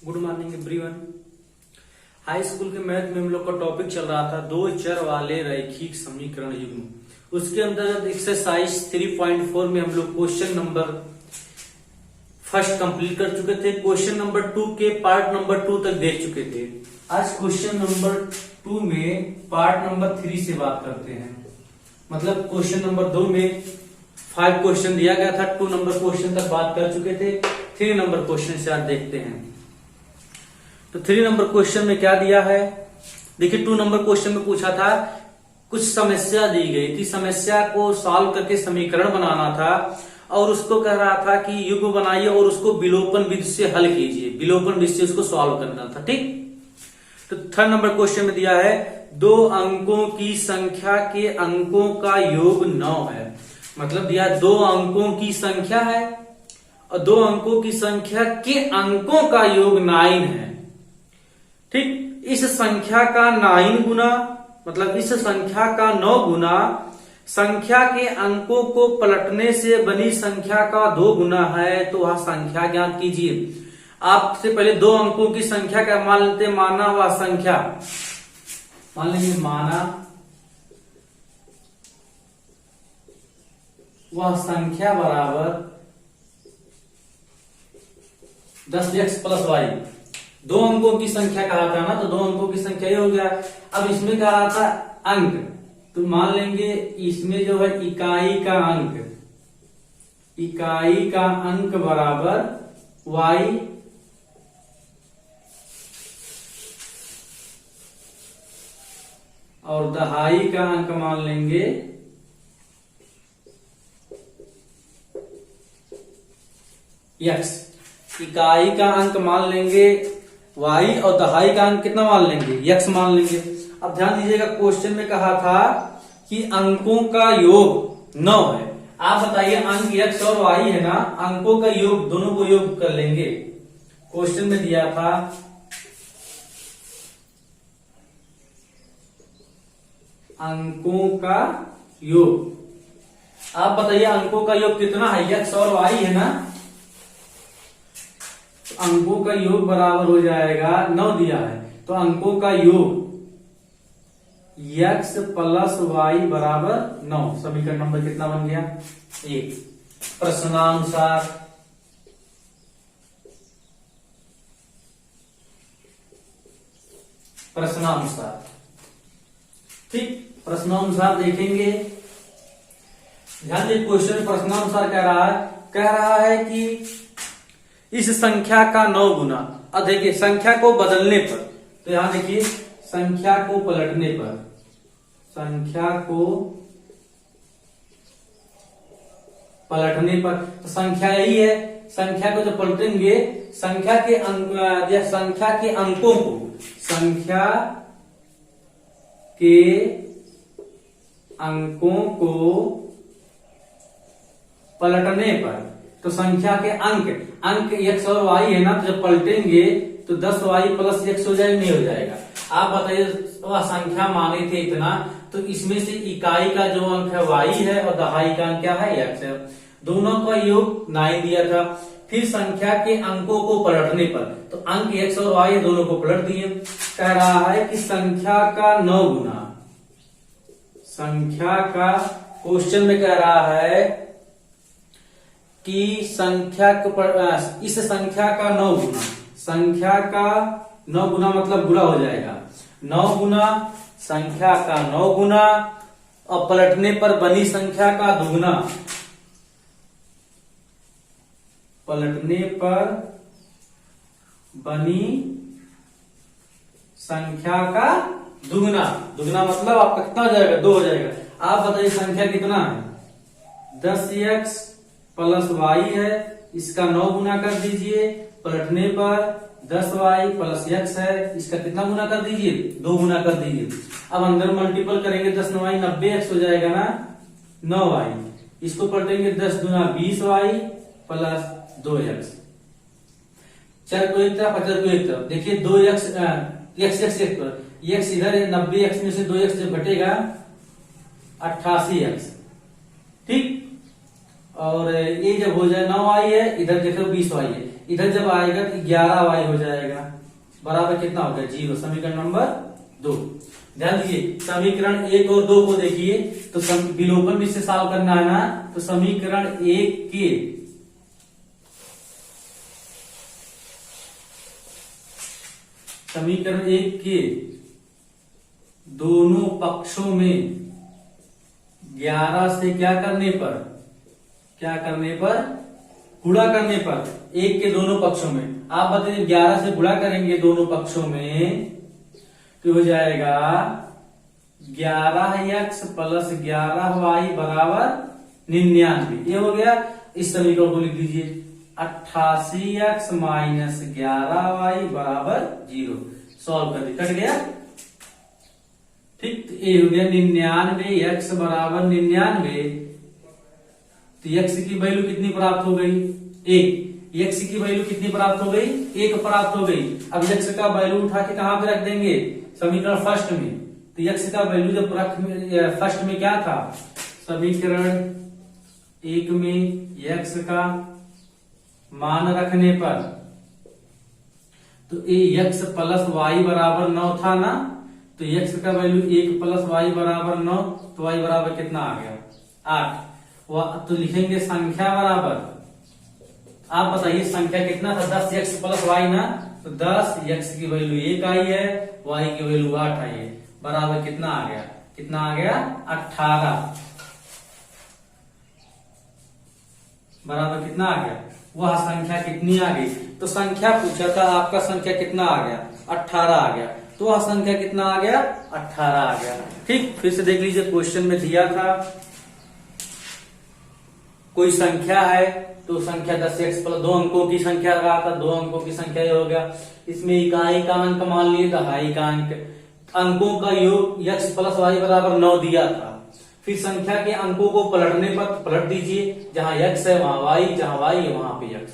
Good morning everyone. High school के math में हम लोग का टॉपिक चल रहा था दो चर वाले रैखिक समीकरण युग्म। उसके अंतर्गत एक्सरसाइज 3.4 में हम लोग क्वेश्चन नंबर फर्स्ट कंप्लीट कर चुके थे। क्वेश्चन नंबर 2 के पार्ट नंबर 2 तक देख चुके थे। आज क्वेश्चन नंबर 2 में पार्ट नंबर 3 से बात करते हैं। मतलब क्वेश्चन नंबर 2 में 5 क्वेश्चन दिया गया था, 2 नंबर क्वेश्चन तक बात कर चुके थे। 3 नंबर क्वेश्चन से आज देखते हैं। तो 3 नंबर क्वेश्चन में क्या दिया है, देखिए 2 नंबर क्वेश्चन में पूछा था, कुछ समस्या दी गई थी, समस्या को सॉल्व करके समीकरण बनाना था और उसको कह रहा था कि युग्म बनाइए और उसको विलोपन विधि से हल कीजिए, विलोपन विधि से उसको सॉल्व करना था। ठीक, तो 3 नंबर क्वेश्चन में दिया है 2 अंकों की संख्या के अंकों का योग 9 है। मतलब दिया 2 अंकों की संख्या है और 2 अंकों की संख्या के अंकों का योग 9 है। ठीक, इस संख्या का 9 गुना, मतलब इस संख्या का 9 गुना संख्या के अंकों को पलटने से बनी संख्या का 2 गुना है, तो वह संख्या ज्ञात कीजिए। आपसे पहले 2 अंकों की संख्या का मान लेते, माना वह संख्या, मान लेंगे माना वह संख्या बराबर 10x + y। 2 अंकों की संख्या कहा था ना, तो 2 अंकों की संख्या ये हो गया। अब इसमें कहा था अंक, तो मान लेंगे इसमें जो है इकाई का अंक, इकाई का अंक बराबर y और दहाई का अंक मान लेंगे x। इकाई का अंक मान लेंगे y और दहाई का अंक कितना मान लेंगे, x मान लेंगे। अब ध्यान दीजिएगा, क्वेश्चन में कहा था कि अंकों का योग 9 है। आप बताइए अंक x और y है ना, अंकों का योग, दोनों को योग कर लेंगे। क्वेश्चन में दिया था अंकों का योग। आप बताइए अंकों का योग कितना है, x और y है ना, अंकों का योग बराबर हो जाएगा 9 दिया है, तो अंकों का योग x + y बराबर 9। समीकरण नंबर कितना बन गया, 1। प्रश्नानुसार ठीक, प्रश्नानुसार देखेंगे। ध्यान दीजिए, क्वेश्चन प्रश्नानुसार कह रहा है कि इस संख्या का 9 गुना। अब देखिए संख्या को बदलने पर, तो यहां देखिए संख्या को पलटने पर, संख्या को पलटने पर, तो संख्या यही है, संख्या को जब पलटेंगे संख्या के अंकों को, संख्या के अंकों को पलटने पर, तो संख्या के अंक x और y है ना, तो जब पलटेंगे तो 10y + x हो जाएगा, नहीं हो जाएगा। आप बताइए वह संख्या माने थे इतना, तो इसमें से इकाई का जो अंक है y है और दहाई का अंक क्या है, x है। दोनों का योग 9 दिया था। फिर संख्या के अंकों को पलटने पर, तो अंक x और y दोनों को पलट दिए। कह रहा है कि संख्या का 9 गुना, संख्या का, क्वेश्चन में कह रहा है कि संख्या को, इस संख्या का 9 गुना, संख्या का 9 गुना मतलब गुणा हो जाएगा, 9 गुना संख्या का 9 गुना और पलटने पर बनी संख्या का दुगुना, पलटने पर बनी संख्या का दुगुना, दुगुना मतलब आपका कितना हो जाएगा, 2 हो जाएगा। आप बताइए संख्या कितना है, 10x + y है, इसका 9 गुना कर दीजिए, पलटने पर 10y + x है, इसका कितना गुना कर दीजिए, 2 गुना कर दीजिए। अब अंदर मल्टीपल करेंगे, 10 9y 90x हो जाएगा ना, 9y, इसको पलटेंगे 10 दूना 20y + 2x। चर को एक तरफ, अचर को एक तरफ, देखिए 2x x इधर है, 90x में से 2x जब घटेगा 88x। ठीक, और ये जब हो जाए 9y है, इधर देखो 20y है, इधर जब आएगा तो 11y हो जाएगा, बराबर कितना हो गया 0। समीकरण नंबर 2। ध्यान दीजिए समीकरण 1 और 2 को देखिए, तो विलोपन भी से सॉल्व करना है ना, तो समीकरण 1 के दोनों पक्षों में 11 से क्या करने पर गुणा करने पर, 1 के दोनों पक्षों में, आप बताइए 11 से गुणा करेंगे दोनों पक्षों में तो हो जाएगा 11x प्लस 11y बराबर 99। ये हो गया। इस समीकरण को लिख दीजिए 88x माइनस 11y बराबर 0। सॉल्व कर दी, कट गया। ठीक, तो ये हो गया 99, x बराबर 99, तो x की वैल्यू कितनी प्राप्त हो गई 1। x की वैल्यू कितनी प्राप्त हो गई 1 प्राप्त हो गई। अब x का वैल्यू उठा के कहां पे रख देंगे, समीकरण फर्स्ट में। तो x का वैल्यू जब फर्स्ट में क्या था, समीकरण 1 में x का मान रखने पर, तो x प्लस y बराबर 9 था ना, तो x का वैल्यू 1 प्लस y बराबर 9, तो y बराबर कितना आ गया 8। तो लिखेंगे संख्या बराबर, आप बताइए संख्या कितना था 10x प्लस y ना, तो 10x की वैल्यू 1 आई है, y की वैल्यू 8 आई है, बराबर कितना आ गया 18। बराबर कितना आ गया, वह संख्या कितनी आ गई। तो संख्या पूछा था आपका, संख्या कितना आ गया 18 आ गया, तो वह संख्या कितना आ गया 18 आ गया। ठीक, फिर से देख लीजिए क्वेश्चन में दिया था कोई संख्या है, तो संख्या 10x प्लस 2 अंकों की संख्या रहा था, 2 अंकों की संख्या ये हो गया। इसमें इकाई का अंक मान लिए, दहाई का अंक, अंकों का योग x प्लस y बराबर 9 दिया था। फिर संख्या के अंकों को पलटने पर पलट दीजिए, जहां x है वहां y, जहां y है वहां पे x।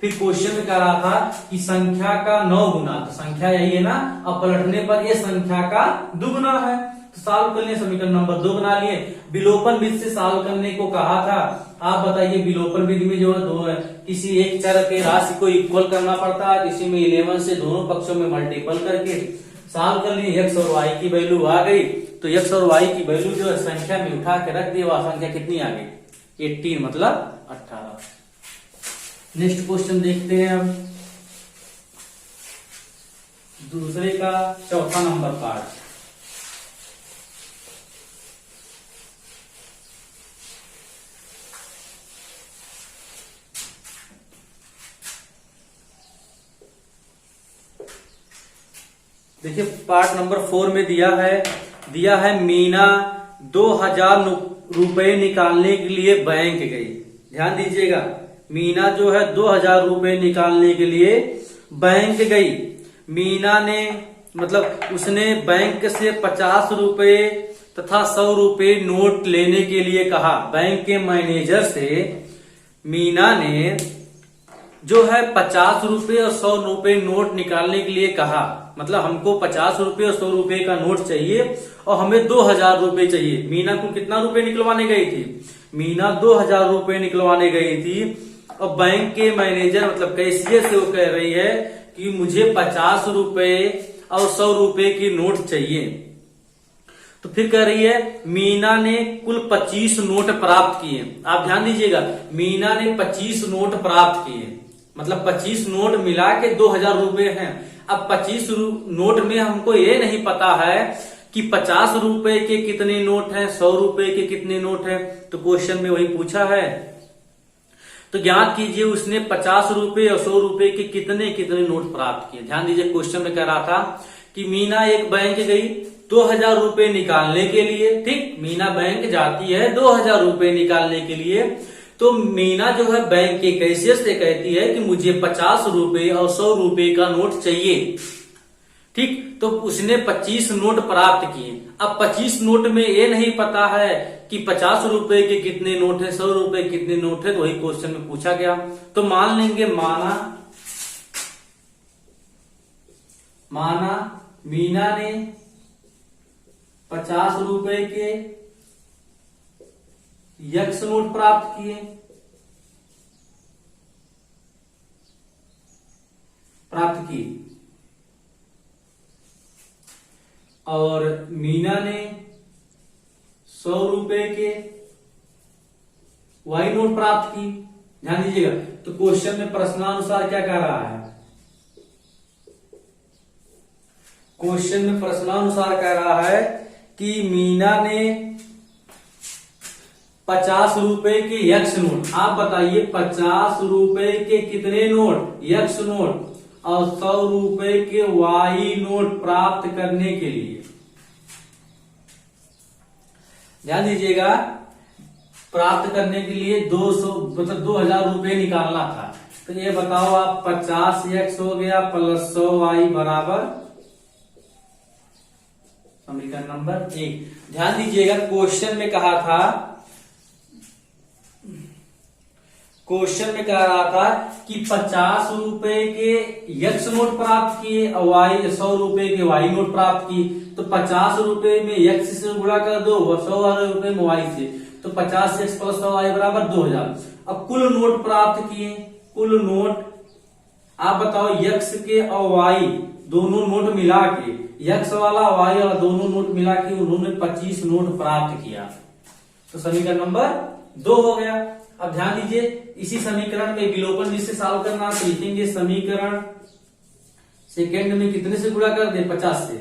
फिर क्वेश्चन में कह रहा था कि संख्या का 9 गुना, तो संख्या यही है ना, अब पलटने पर ये संख्या का दुगुना है, तो सॉल्व कर लिए, समीकरण नंबर 2 बना लिए। विलोपन विधि से सॉल्व करने को कहा था, आप बताइए विलोपन विधि में जो है किसी एक चर के राशि को इक्वल करना पड़ता है, इसी में 11 से दोनों पक्षों में मल्टीपल करके सॉल्व कर लिए, x और y की वैल्यू आ गई, तो x और y की वैल्यू जो है संख्या में उठा के रख दी, वह संख्या कितनी आ गई 18, मतलब 18। नेक्स्ट क्वेश्चन देखते हैं अब दूसरे का चौथा नंबर पार्ट। देखिए पार्ट नंबर 4 में दिया है मीना 2000 रुपए निकालने के लिए बैंक गई। ध्यान दीजिएगा, मीना जो है 2000 रुपए निकालने के लिए बैंक गई। मीना ने मतलब उसने बैंक से 50 रुपए तथा 100 रुपए नोट लेने के लिए कहा। बैंक के मैनेजर से मीना ने जो है 50 रुपए और 100 रुपए नोट निकालने के लिए कहा, मतलब हमको 50 रुपए और 100 रुपए का नोट चाहिए और हमें 2000 रुपए चाहिए। मीना को कितना रुपए निकलवाने गई थी, मीना 2000 रुपए निकलवाने गई थी, और बैंक के मैनेजर मतलब कैशियर से वो कह रही है कि मुझे 50 रुपए और 100 रुपए की नोट चाहिए। तो फिर कह रही है मीना ने कुल 25 नोट प्राप्त किए। आप ध्यान दीजिएगा, मीना ने 25 नोट प्राप्त किए, मतलब 25 नोट मिला के 2000 रुपए हैं। अब 25 नोट में हमको ये नहीं पता है कि 50 रुपए के कितने नोट हैं, 100 रुपए के कितने नोट हैं, तो क्वेश्चन में वही पूछा है। तो ज्ञात कीजिए उसने 50 रुपए और 100 रुपए के कितने कितने नोट प्राप्त किए। ध्यान दीजिए क्वेश्चन में कह रहा था कि मीना एक बैंक गई 2000 रुपए निकालने के लिए। ठीक, मीना बैंक जाती है 2000 रुपए निकालने के लिए, तो मीना जो है बैंक के कैशियर से कहती है कि मुझे 50 रुपए और 100 रुपए का नोट चाहिए। ठीक, तो उसने 25 नोट प्राप्त किए। अब 25 नोट में ये नहीं पता है कि 50 रुपए के कितने नोट है, 100 रुपए कितने नोट है, तो वही क्वेश्चन में पूछा गया। तो मान लेंगे माना मीना ने 50 रुपए के x नोट प्राप्त किए, प्राप्त की और मीना ने 100 रुपए के वाई नोट प्राप्त की। ध्यान दीजिएगा, तो क्वेश्चन में प्रश्नानुसार क्या कह रहा है? क्वेश्चन में प्रश्नानुसार कह रहा है कि मीना ने 50 रुपए के यक्स नोट, आप बताइए 50 रुपए के कितने नोट, यक्स नोट, और 100 रुपए के वाई नोट प्राप्त करने के लिए। ध्यान दीजिएगा, प्राप्त करने के लिए 200 मतलब 2000 रुपए निकालना था। तो ये बताओ आप 50 एक्स हो गया प्लस 100 वाई बराबर समीकरण नंबर 1। ध्यान दीजिएगा, क्वेश्चन में कहा था, क्वेश्चन में कह रहा था कि 50 रुपए के यक्स नोट प्राप्त किए और वाई 100 रुपए के वाई नोट प्राप्त की। तो 50 रुपए में यक्स से गुणा कर दो, 100 रुपए में वाई से, तो 50 एक्स प्लस 100 वाई बराबर 2000। अब कुल नोट प्राप्त किए, कुल नोट आप बताओ यक्स के और वाई दोनों नोट मिला के, यक्स वाला वाई वाला दोनों नोट मिला के उन्होंने 25 नोट प्राप्त किया। तो समीकरण नंबर 2 हो गया। अब ध्यान दीजिए, इसी समीकरण में विलोपन जिससे सॉल्व करना तो लिखेंगे समीकरण सेकेंड में कितने से गुणा कर दे, 50 से।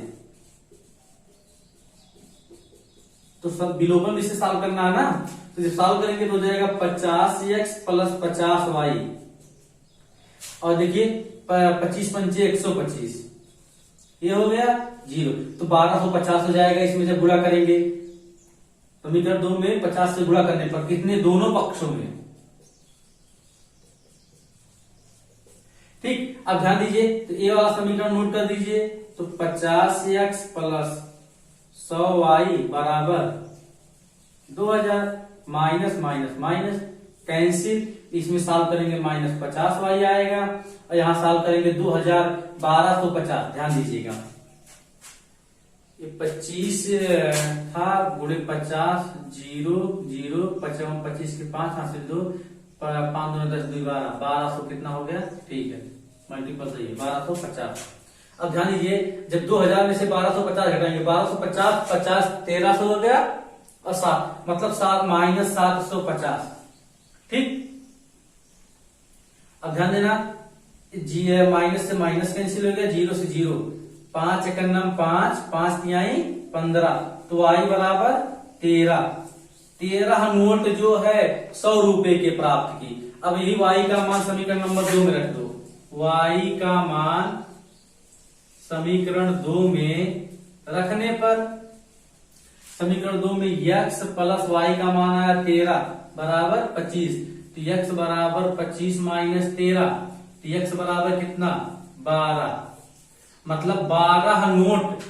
तो सब विलोपन जिससे सॉल्व करना है ना, तो जब सॉल्व करेंगे तो हो जाएगा 50 एक्स प्लस 50 वाई, और देखिए 25 पंचे 125, ये हो गया 0। तो 1250 हो जाएगा इसमें जब गुणा करेंगे। समीकरण 2 में 50 से गुणा करने पर कितने, दोनों पक्षों में। ठीक, अब ध्यान दीजिए, तो ये वाला समीकरण नोट कर दीजिए। तो 50 एक्स प्लस 100 वाई बराबर 2000, माइनस माइनस माइनस कैंसिल, इसमें सॉल्व करेंगे माइनस 50 वाई आएगा, और यहां सॉल्व करेंगे 2000, 1250। ध्यान दीजिएगा, ये 25 था गुणे 50, 0 0 55 25 के 5 हासिल 2, 5 2 10 2 12, 1200 कितना हो गया, ठीक है मल्टीपल सही है 1250। अब ध्यान दीजिए, जब 2000 में से 1250 घटाएंगे, 1250 50 1300 हो गया, और 7 मतलब 7 माइनस 750। ठीक, अब ध्यान देना, जी माइनस से माइनस कैंसिल हो गया, 0 से 0, 5 1 5, 5 तिहाई 15, तो आई बराबर 13 नोट जो है 100 रुपए के प्राप्त की। अब यही वाई का मान समीकरण नंबर 2 में रख दो, वाई का मान समीकरण 2 में रखने पर समीकरण 2 में यक्स प्लस वाई का मान आया 13 बराबर 25, तो यक्स बराबर 25 माइनस 13, तो यक्स बराबर कितना, 12। मतलब 12 नोट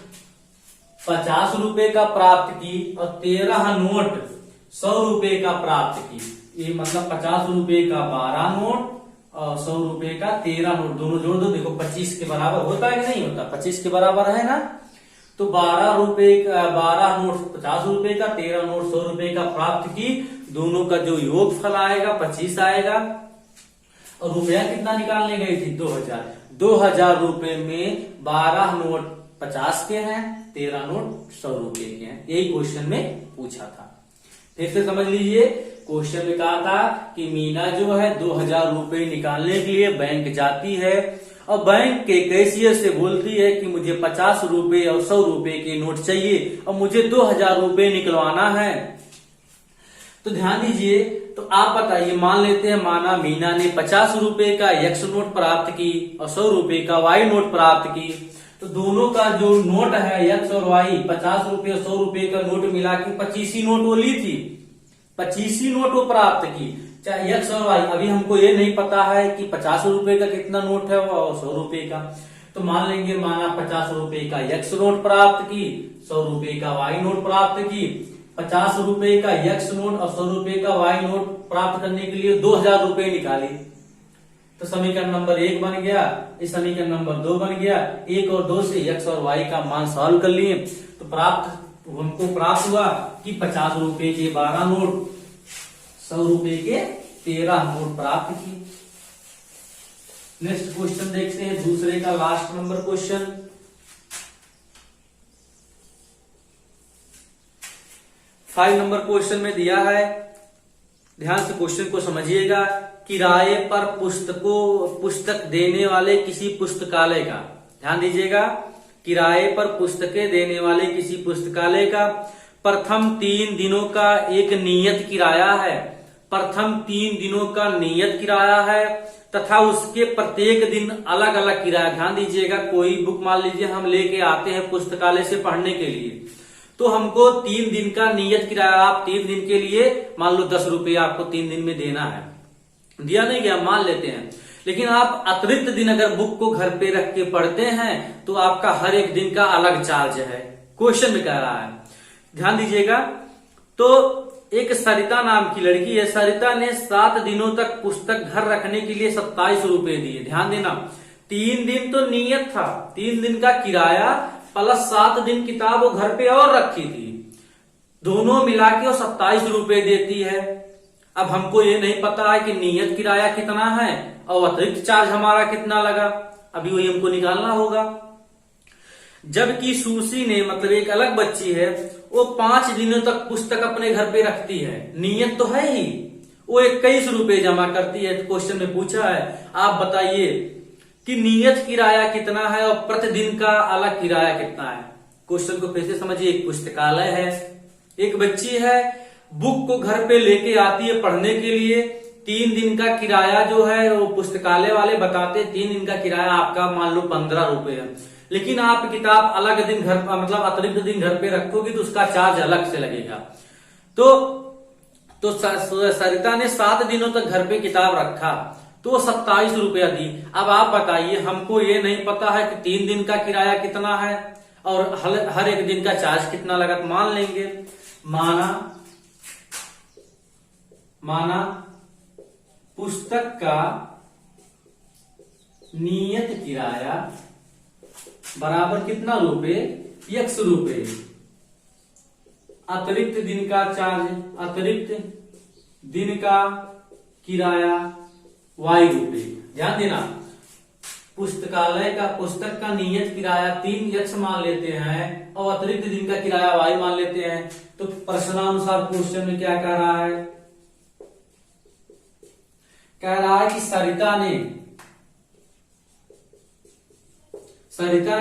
50 रुपए का प्राप्त की और 13 नोट 100 रुपए का प्राप्त की। ये मतलब 50 रुपए का 12 नोट और 100 रुपए का 13 नोट, दोनों जोड़ दो, देखो 25 के बराबर होता है कि नहीं होता, 25 के बराबर है ना। तो 12 रुपए का 12 नोट 50 रुपए का, 13 नोट 100 रुपए का प्राप्त की, दोनों का जो योगफल आएगा 25 आएगा। और रुपया कितना निकालने गई थी, 2000। 2000 रुपए में 12 नोट 50 के हैं, 13 नोट 100 रुपए के हैं। यही क्वेश्चन में पूछा था। फिर से समझ लीजिए, क्वेश्चन में कहा था कि मीना जो है 2000 रुपए निकालने के लिए बैंक जाती है और बैंक के कैशियर से बोलती है कि मुझे 50 रुपए और 100 रुपए के नोट चाहिए और मुझे 2000 रुपए निकलवाना है। तो ध्यान दीजिए, तो आप बताइए, मान लेते हैं माना मीना ने 50 रुपए का एक्स नोट प्राप्त की और 100 रुपए का वाई नोट प्राप्त की। तो दोनों का जो नोट है एक्स और वाई, 50 रुपए और 100 रुपए का नोट मिला के 25 ही नोट वो ली थी, 25 ही नोट वो प्राप्त की, चाहे एक्स और वाई। अभी हमको ये नहीं पता है कि 50 रुपए का कितना नोट है और 100 रुपए का। तो मान लेंगे माना 50 रुपए का एक्स नोट प्राप्त की, 100 रुपए का वाई नोट प्राप्त की। 50 रुपए का एक्स नोट और 100 रुपए का वाई नोट प्राप्त करने के लिए 2000 रुपए निकाली। तो समीकरण नंबर 1 बन गया, इस समीकरण नंबर 2 बन गया। 1 और 2 से एक्स और वाई का मान सॉल्व कर लिए, तो हमको प्राप्त हुआ कि 50 रुपए के 12 नोट, 100 रुपए के 13 नोट प्राप्त किए। नेक्स्ट क्वेश्चन देखते हैं, दूसरे का last number question. 5 number question में दिया है, ध्यान से क्वेश्चन को समझिएगा। किराए पर पुस्तक देने वाले किसी पुस्तकालय का, ध्यान दीजिएगा, किराए पर पुस्तकें देने वाले किसी पुस्तकालय का प्रथम 3 दिनों का एक नियत किराया है, प्रथम 3 दिनों का नियत किराया है तथा उसके प्रत्येक दिन अलग अलग किराया। ध्यान दीजिएगा, कोई बुक मान लीजिए हम लेके आते हैं पुस्तकालय से पढ़ने के लिए, तो हमको 3 दिन का नियत किराया, आप 3 दिन के लिए मान लो 10 रुपये आपको 3 दिन में देना है, दिया नहीं गया मान लेते हैं। लेकिन आप अतिरिक्त दिन अगर बुक को घर पे रख के पढ़ते हैं तो आपका हर एक दिन का अलग चार्ज है, क्वेश्चन में कह रहा है। ध्यान दीजिएगा, तो एक सरिता नाम की लड़की है, सरिता ने 7 दिनों तक पुस्तक घर रखने के लिए 27 रुपए दिए। ध्यान देना, 3 दिन तो नियत था, 3 दिन का किराया प्लस 7 दिन किताब वो घर पे और रखी थी, दोनों मिला के वो 27 रुपए देती है। अब हमको ये नहीं पता है कि नियत किराया कितना है और अतिरिक्त चार्ज हमारा कितना लगा, अभी वही हमको निकालना होगा। जबकि सुशी ने, मतलब एक अलग बच्ची है, वो 5 दिनों तक पुस्तक अपने घर पे रखती है, नियत तो है ही, वो 21 रुपए जमा करती है। तो क्वेश्चन में पूछा है, आप बताइए कि नियत किराया कितना है और प्रतिदिन का अलग किराया कितना है। क्वेश्चन को फिर से समझिए, एक पुस्तकालय है, एक बच्ची है, बुक को घर पे लेके आती है पढ़ने के लिए, 3 दिन का किराया जो है वो पुस्तकालय वाले बताते, 3 दिन का किराया आपका मान लो 15 रुपए है, लेकिन आप किताब अलग दिन घर, मतलब अतिरिक्त दिन घर पे रखोगे तो उसका चार्ज अलग से लगेगा। तो सरिता ने 7 दिनों तक घर पे किताब रखा तो 27 रुपया दी। अब आप बताइए, हमको ये नहीं पता है कि 3 दिन का किराया कितना है और हर एक दिन का चार्ज कितना लगा। तो मान लेंगे, माना पुस्तक का नियत किराया बराबर कितना रुपए, x रुपए, अतिरिक्त दिन का चार्ज, अतिरिक्त दिन का किराया y रुपए। ध्यान देना, पुस्तकालय का पुस्तक का नियत किराया 3x मान लेते हैं और अतिरिक्त दिन का किराया y मान लेते हैं। तो प्रश्नानुसार क्वेश्चन में क्या कह रहा है, कह रहा है कि सरिता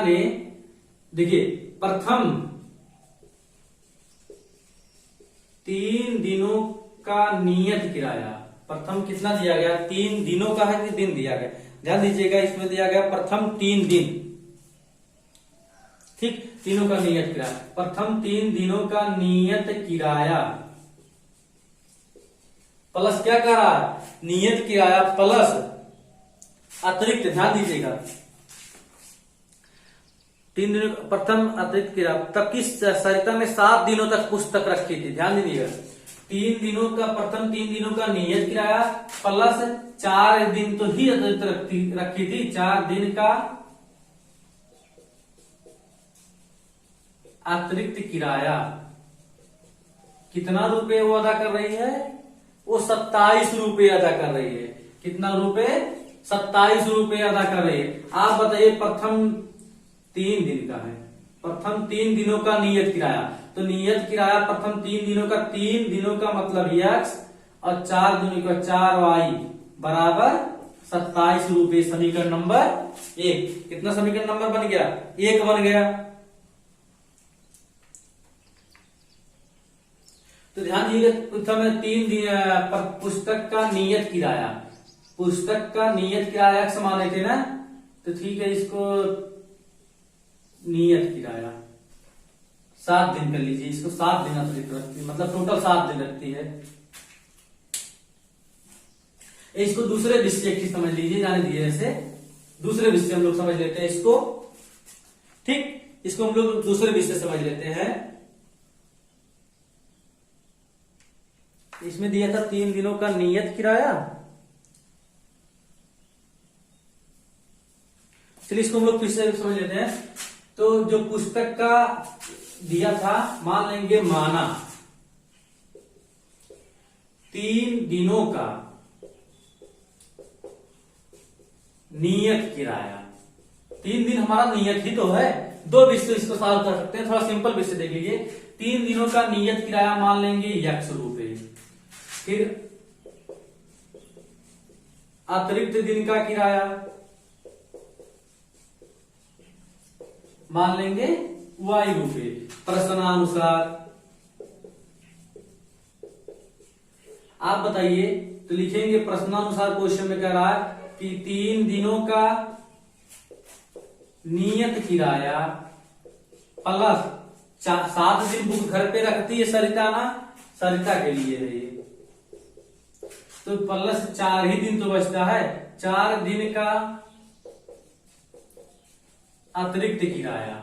ने देखिए प्रथम 3 दिनों का नियत किराया, प्रथम कितना दिया गया, 3 दिनों का है कि दिन दिया गया, ध्यान दीजिएगा, इसमें दिया गया प्रथम 3 दिन, ठीक, तीनों का नियत किराया, प्रथम 3 दिनों का नियत किराया प्लस क्या कह रहा है, नियत किराया प्लस अतिरिक्त, ध्यान दीजिएगा 3 दिनों प्रथम अतिरिक्त किराया, तब की सरिता ने 7 दिनों तक पुस्तक रखी थी। ध्यान दीजिएगा, 3 दिनों का, प्रथम 3 दिनों का नियत किराया प्लस 4 दिन तो ही अतिरिक्त रखी थी, 4 दिन का अतिरिक्त किराया, कितना रुपए वो अदा कर रही है, वो 27 रुपए अदा कर रही है। कितना रुपए, 27 रुपए अदा कर रही है। आप बताइए, प्रथम 3 दिन का है, प्रथम 3 दिनों का नियत किराया, तो नियत किराया प्रथम 3 दिनों का, 3 दिनों का मतलब x और 4 दिनों का 4y बराबर 27 रुपए। समीकरण नंबर 1, कितना समीकरण नंबर बन गया, 1 बन गया। तो ध्यान दीजिए, प्रथम 3 दिन पुस्तक का नियत किराया, पुस्तक का नियत किराया x मान लेते ना, तो ठीक है, इसको नियत किराया 7 दिन कर लीजिए, इसको 7 दिन अतिरिक्त रखती है, मतलब टोटल 7 दिन रखती है। इसको दूसरे विषय की समझ लीजिए, जाने दीजिए, ऐसे दूसरे विषय हम लोग समझ लेते हैं इसको, ठीक, इसको हम लोग दूसरे विषय समझ लेते हैं। इसमें दिया था 3 दिनों का नियत किराया, चलिए इसको हम लोग फिर से समझ लेते हैं। तो जो पुस्तक का दिया था, मान लेंगे, माना 3 दिनों का नियत किराया। 3 दिन हमारा नियत ही तो है। 2 विषय इसको सॉल्व कर सकते हैं, थोड़ा सिंपल विषय देख लीजिए। 3 दिनों का नियत किराया मान लेंगे x रुपए, फिर अतिरिक्त दिन का किराया मान लेंगे y रुपए। प्रश्नानुसार आप बताइए, तो लिखेंगे प्रश्नानुसार क्वेश्चन में कह रहा है कि 3 दिनों का नियत किराया प्लस 7 दिन बुक घर पे रखती है सरिता ना, सरिता के लिए है ये, तो प्लस 4 ही दिन तो बचता है। 4 दिन का अतिरिक्त किराया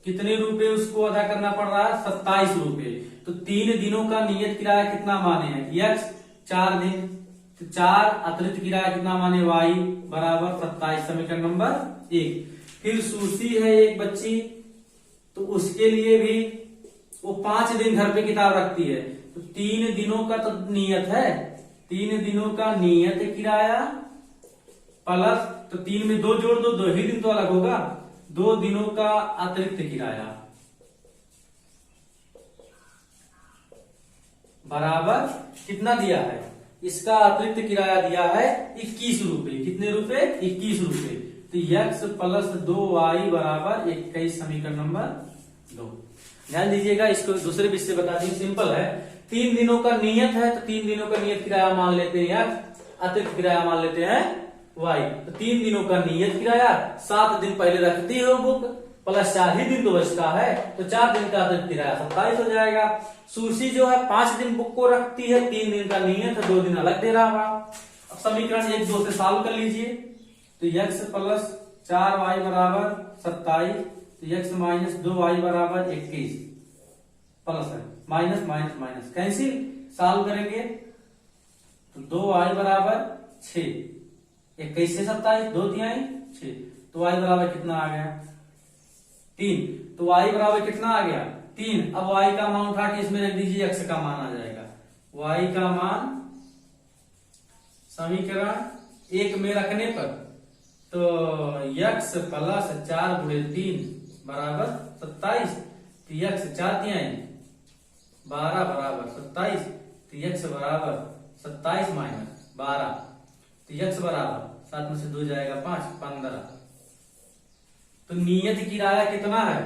कितने रुपए उसको अदा करना पड़ रहा है? 27 रुपए। तो 3 दिनों का नियत किराया कितना माने हैं? x 4 दिन, तो 4 अतिरिक्त किराया कितना माने? y बराबर 27, समीकरण नंबर 1। फिर सुशी है एक बच्ची, तो उसके लिए भी वो 5 दिन घर पे किताब रखती है, तो 3 दिनों का तो नियत है, 3 दिनों का नियत किराया प्लस, तो 3 में 2 जोड़ दो, 2 ही दिन तो अलग होगा, 2 दिनों का अतिरिक्त किराया बराबर कितना दिया है? इसका अतिरिक्त किराया दिया है 21 रुपए। कितने रुपए? 21 रुपए। तो x प्लस 2y बराबर 21, समीकरण नंबर 2। ध्यान दीजिएगा, इसको दूसरे विषय से बता दी, सिंपल है। 3 दिनों का नियत है, तो 3 दिनों का नियत किराया मान लेते हैं x, अतिरिक्त किराया मान लेते हैं y। तो 3 दिनों का नियत किराया, 7 दिन पहले रखती है वो बुक, प्लस 4 ही दिन तो बचता है, तो 4 दिन का अतिरिक्त किराया 27 हो जाएगा। सुशी जो है 5 दिन बुक को रखती है, 3 दिन का नियत है, 2 दिन अलग दे रहा होगा। अब समीकरण 1, 2 से सॉल्व कर लीजिए, तो x प्लस 4y बराबर 27, तो x माइनस 2y बराबर 21, प्लस है minus minus minus cancel, solve करेंगे तो 2y बराबर 6, 21 से 27, 2 तिहाई 6, तो y बराबर कितना आ गया? 3। तो y बराबर कितना आ गया? 3। अब y का मान उठा के इसमें रख दीजिए, x का मान आ जाएगा। y का मान समीकरण 1 में रखने पर तो x प्लस 4 गुणे 3 बराबर 27, तो x 4 तिहाई 12 बराबर 27, तो x बराबर 27 माइनस 12, तो x बराबर 7 में से 2 जाएगा 5, 15। तो नियत किराया कितना है?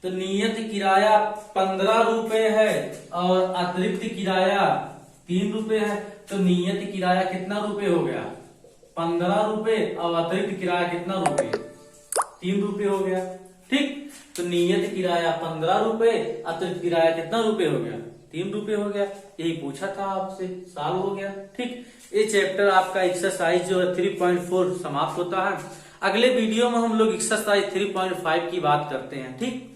तो नियत किराया 15 रुपए है और अतिरिक्त किराया 3 रुपए है, तो नियत किराया कितना रुपए हो गया? 15 रुपए और अतिरिक्त किराया कितना रुपए? 3 रुपए हो गया। ठीक, तो नियत किराया 15 रुपए, अतिरिक्त किराया कितना रुपए हो गया? 3 रुपए हो गया। यही पूछा था आपसे, सॉल्व हो गया। ठीक, ये चैप्टर आपका एक्सरसाइज जो है 3.4 समाप्त होता है। अगले वीडियो में हम लोग एक्सरसाइज 3.5 की बात करते हैं। ठीक।